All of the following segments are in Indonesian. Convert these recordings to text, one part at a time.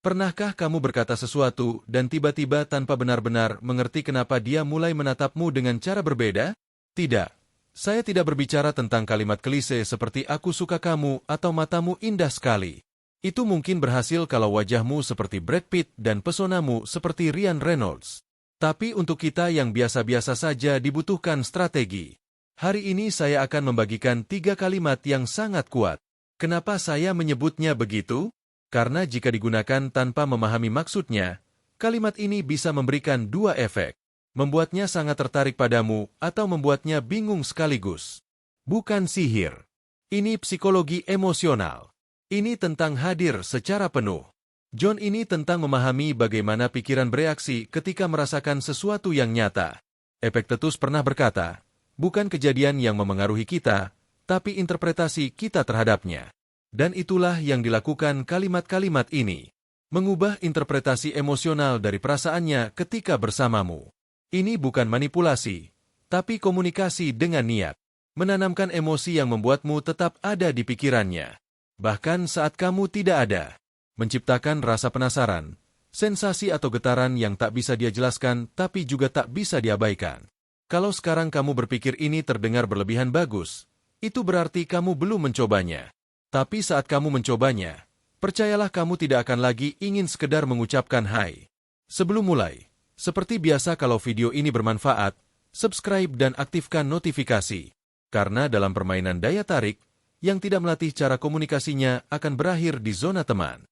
Pernahkah kamu berkata sesuatu dan tiba-tiba tanpa benar-benar mengerti kenapa dia mulai menatapmu dengan cara berbeda? Tidak. Saya tidak berbicara tentang kalimat klise seperti aku suka kamu atau matamu indah sekali. Itu mungkin berhasil kalau wajahmu seperti Brad Pitt dan pesonamu seperti Ryan Reynolds. Tapi untuk kita yang biasa-biasa saja dibutuhkan strategi. Hari ini saya akan membagikan 3 kalimat yang sangat kuat. Kenapa saya menyebutnya begitu? Karena jika digunakan tanpa memahami maksudnya, kalimat ini bisa memberikan 2 efek. Membuatnya sangat tertarik padamu atau membuatnya bingung sekaligus. Bukan sihir. Ini psikologi emosional. Ini tentang hadir secara penuh. John ini tentang memahami bagaimana pikiran bereaksi ketika merasakan sesuatu yang nyata. Epictetus pernah berkata, bukan kejadian yang memengaruhi kita, tapi interpretasi kita terhadapnya. Dan itulah yang dilakukan kalimat-kalimat ini. Mengubah interpretasi emosional dari perasaannya ketika bersamamu. Ini bukan manipulasi, tapi komunikasi dengan niat. Menanamkan emosi yang membuatmu tetap ada di pikirannya. Bahkan saat kamu tidak ada. Menciptakan rasa penasaran, sensasi atau getaran yang tak bisa dia jelaskan tapi juga tak bisa diabaikan. Kalau sekarang kamu berpikir ini terdengar berlebihan bagus, itu berarti kamu belum mencobanya. Tapi saat kamu mencobanya, percayalah kamu tidak akan lagi ingin sekedar mengucapkan hai. Sebelum mulai, seperti biasa kalau video ini bermanfaat, subscribe dan aktifkan notifikasi. Karena dalam permainan daya tarik, yang tidak melatih cara komunikasinya akan berakhir di zona teman.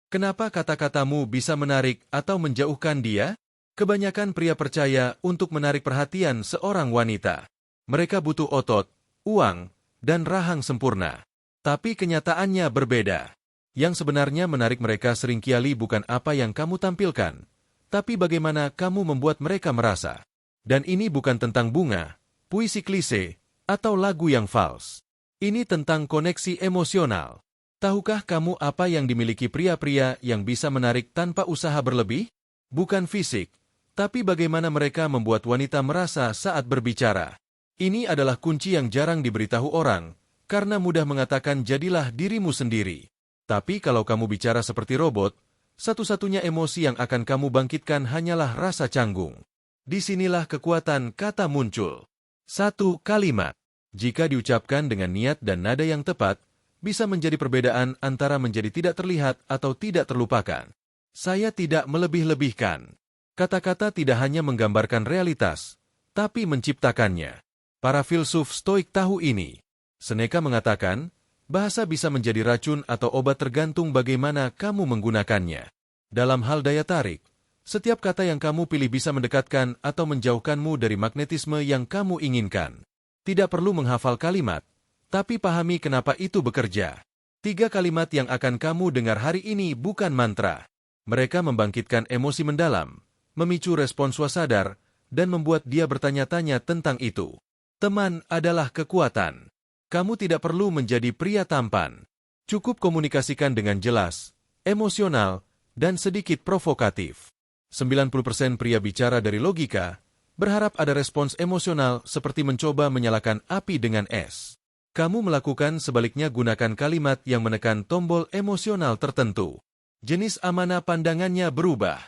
Kenapa kata-katamu bisa menarik atau menjauhkan dia? Kebanyakan pria percaya untuk menarik perhatian seorang wanita. Mereka butuh otot, uang, dan rahang sempurna. Tapi kenyataannya berbeda. Yang sebenarnya menarik mereka seringkali bukan apa yang kamu tampilkan, tapi bagaimana kamu membuat mereka merasa. Dan ini bukan tentang bunga, puisi klise, atau lagu yang fals. Ini tentang koneksi emosional. Tahukah kamu apa yang dimiliki pria-pria yang bisa menarik tanpa usaha berlebih? Bukan fisik, tapi bagaimana mereka membuat wanita merasa saat berbicara. Ini adalah kunci yang jarang diberitahu orang, karena mudah mengatakan jadilah dirimu sendiri. Tapi kalau kamu bicara seperti robot, satu-satunya emosi yang akan kamu bangkitkan hanyalah rasa canggung. Disinilah kekuatan kata muncul. 1 kalimat. Jika diucapkan dengan niat dan nada yang tepat, bisa menjadi perbedaan antara menjadi tidak terlihat atau tidak terlupakan. Saya tidak melebih-lebihkan. Kata-kata tidak hanya menggambarkan realitas, tapi menciptakannya. Para filsuf Stoik tahu ini. Seneca mengatakan, bahasa bisa menjadi racun atau obat tergantung bagaimana kamu menggunakannya. Dalam hal daya tarik, setiap kata yang kamu pilih bisa mendekatkan atau menjauhkanmu dari magnetisme yang kamu inginkan. Tidak perlu menghafal kalimat, tapi pahami kenapa itu bekerja. 3 kalimat yang akan kamu dengar hari ini bukan mantra. Mereka membangkitkan emosi mendalam, memicu respon swasadar, dan membuat dia bertanya-tanya tentang itu. Teman adalah kekuatan. Kamu tidak perlu menjadi pria tampan. Cukup komunikasikan dengan jelas, emosional, dan sedikit provokatif. 90% pria bicara dari logika, berharap ada respons emosional seperti mencoba menyalakan api dengan es. Kamu melakukan sebaliknya, gunakan kalimat yang menekan tombol emosional tertentu. Jenis amanah pandangannya berubah.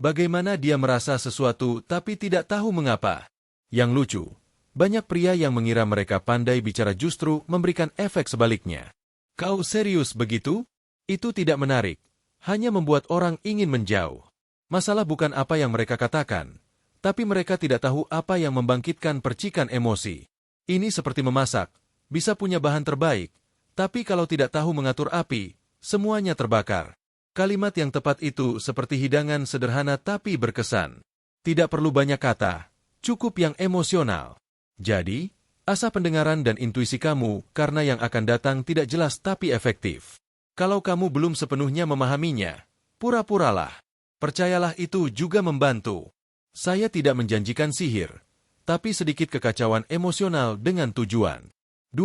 Bagaimana dia merasa sesuatu tapi tidak tahu mengapa. Yang lucu, banyak pria yang mengira mereka pandai bicara justru memberikan efek sebaliknya. Kau serius begitu? Itu tidak menarik. Hanya membuat orang ingin menjauh. Masalah bukan apa yang mereka katakan, tapi mereka tidak tahu apa yang membangkitkan percikan emosi. Ini seperti memasak. Bisa punya bahan terbaik, tapi kalau tidak tahu mengatur api, semuanya terbakar. Kalimat yang tepat itu seperti hidangan sederhana tapi berkesan. Tidak perlu banyak kata, cukup yang emosional. Jadi, asah pendengaran dan intuisi kamu karena yang akan datang tidak jelas tapi efektif. Kalau kamu belum sepenuhnya memahaminya, pura-puralah. Percayalah itu juga membantu. Saya tidak menjanjikan sihir, tapi sedikit kekacauan emosional dengan tujuan. 2.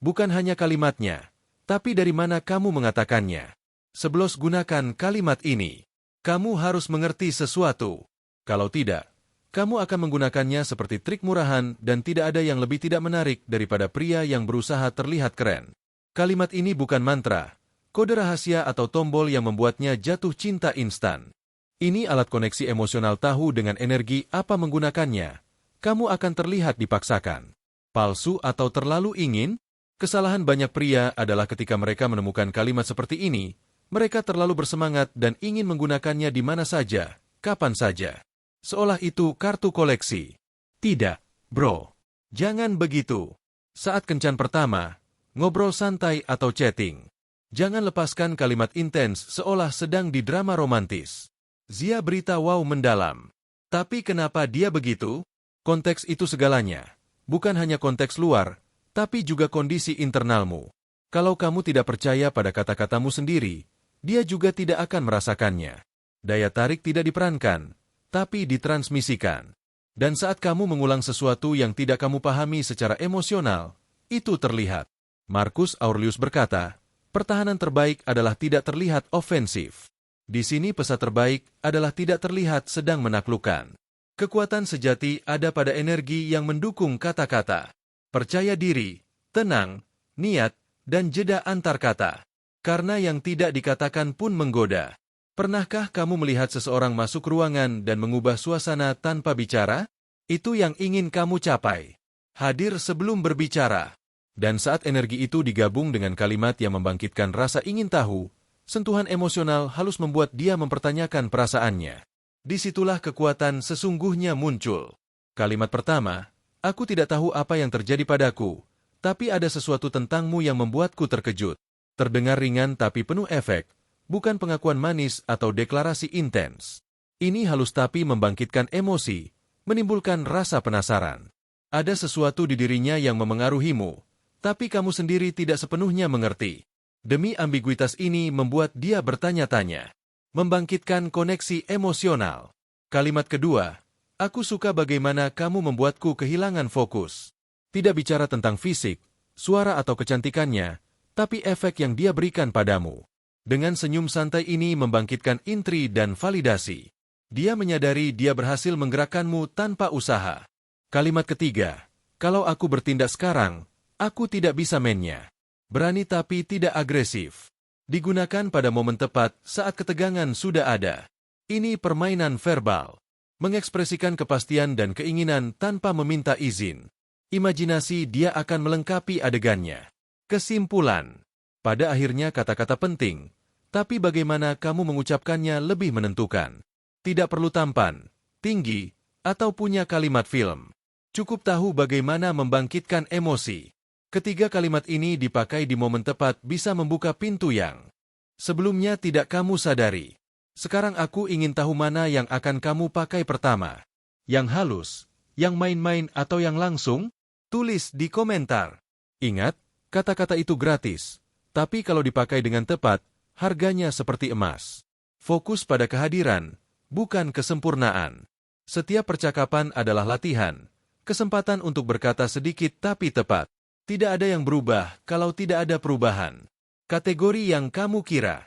Bukan hanya kalimatnya, tapi dari mana kamu mengatakannya. Sebelum gunakan kalimat ini, kamu harus mengerti sesuatu. Kalau tidak, kamu akan menggunakannya seperti trik murahan dan tidak ada yang lebih tidak menarik daripada pria yang berusaha terlihat keren. Kalimat ini bukan mantra, kode rahasia atau tombol yang membuatnya jatuh cinta instan. Ini alat koneksi emosional tahu dengan energi apa menggunakannya. Kamu akan terlihat dipaksakan, palsu atau terlalu ingin. Kesalahan banyak pria adalah ketika mereka menemukan kalimat seperti ini, mereka terlalu bersemangat dan ingin menggunakannya di mana saja, kapan saja. Seolah itu kartu koleksi. Tidak, bro. Jangan begitu. Saat kencan pertama, ngobrol santai atau chatting. Jangan lepaskan kalimat intens seolah sedang di drama romantis. Zia berita wow mendalam. Tapi kenapa dia begitu? Konteks itu segalanya. Bukan hanya konteks luar, tapi juga kondisi internalmu. Kalau kamu tidak percaya pada kata-katamu sendiri, dia juga tidak akan merasakannya. Daya tarik tidak diperankan, tapi ditransmisikan. Dan saat kamu mengulang sesuatu yang tidak kamu pahami secara emosional, itu terlihat. Marcus Aurelius berkata, pertahanan terbaik adalah tidak terlihat ofensif. Di sini pesan terbaik adalah tidak terlihat sedang menaklukkan. Kekuatan sejati ada pada energi yang mendukung kata-kata. Percaya diri, tenang, niat, dan jeda antar kata. Karena yang tidak dikatakan pun menggoda. Pernahkah kamu melihat seseorang masuk ruangan dan mengubah suasana tanpa bicara? Itu yang ingin kamu capai. Hadir sebelum berbicara. Dan saat energi itu digabung dengan kalimat yang membangkitkan rasa ingin tahu, sentuhan emosional halus membuat dia mempertanyakan perasaannya. Disitulah kekuatan sesungguhnya muncul. Kalimat pertama, aku tidak tahu apa yang terjadi padaku, tapi ada sesuatu tentangmu yang membuatku terkejut. Terdengar ringan tapi penuh efek, bukan pengakuan manis atau deklarasi intens. Ini halus tapi membangkitkan emosi, menimbulkan rasa penasaran. Ada sesuatu di dirinya yang memengaruhimu, tapi kamu sendiri tidak sepenuhnya mengerti. Demi ambiguitas ini membuat dia bertanya-tanya. Membangkitkan koneksi emosional. Kalimat kedua, aku suka bagaimana kamu membuatku kehilangan fokus. Tidak bicara tentang fisik, suara atau kecantikannya, tapi efek yang dia berikan padamu. Dengan senyum santai ini membangkitkan intri dan validasi. Dia menyadari dia berhasil menggerakkanmu tanpa usaha. Kalimat ketiga, kalau aku bertindak sekarang, aku tidak bisa mainnya. Berani tapi tidak agresif. Digunakan pada momen tepat saat ketegangan sudah ada. Ini permainan verbal. Mengekspresikan kepastian dan keinginan tanpa meminta izin. Imajinasi dia akan melengkapi adegannya. Kesimpulan. Pada akhirnya kata-kata penting, tapi bagaimana kamu mengucapkannya lebih menentukan. Tidak perlu tampan, tinggi, atau punya kalimat film. Cukup tahu bagaimana membangkitkan emosi. Ketiga kalimat ini dipakai di momen tepat bisa membuka pintu yang sebelumnya tidak kamu sadari. Sekarang aku ingin tahu mana yang akan kamu pakai pertama. Yang halus, yang main-main atau yang langsung? Tulis di komentar. Ingat, kata-kata itu gratis. Tapi kalau dipakai dengan tepat, harganya seperti emas. Fokus pada kehadiran, bukan kesempurnaan. Setiap percakapan adalah latihan. Kesempatan untuk berkata sedikit tapi tepat. Tidak ada yang berubah kalau tidak ada perubahan. Kategori yang kamu kira.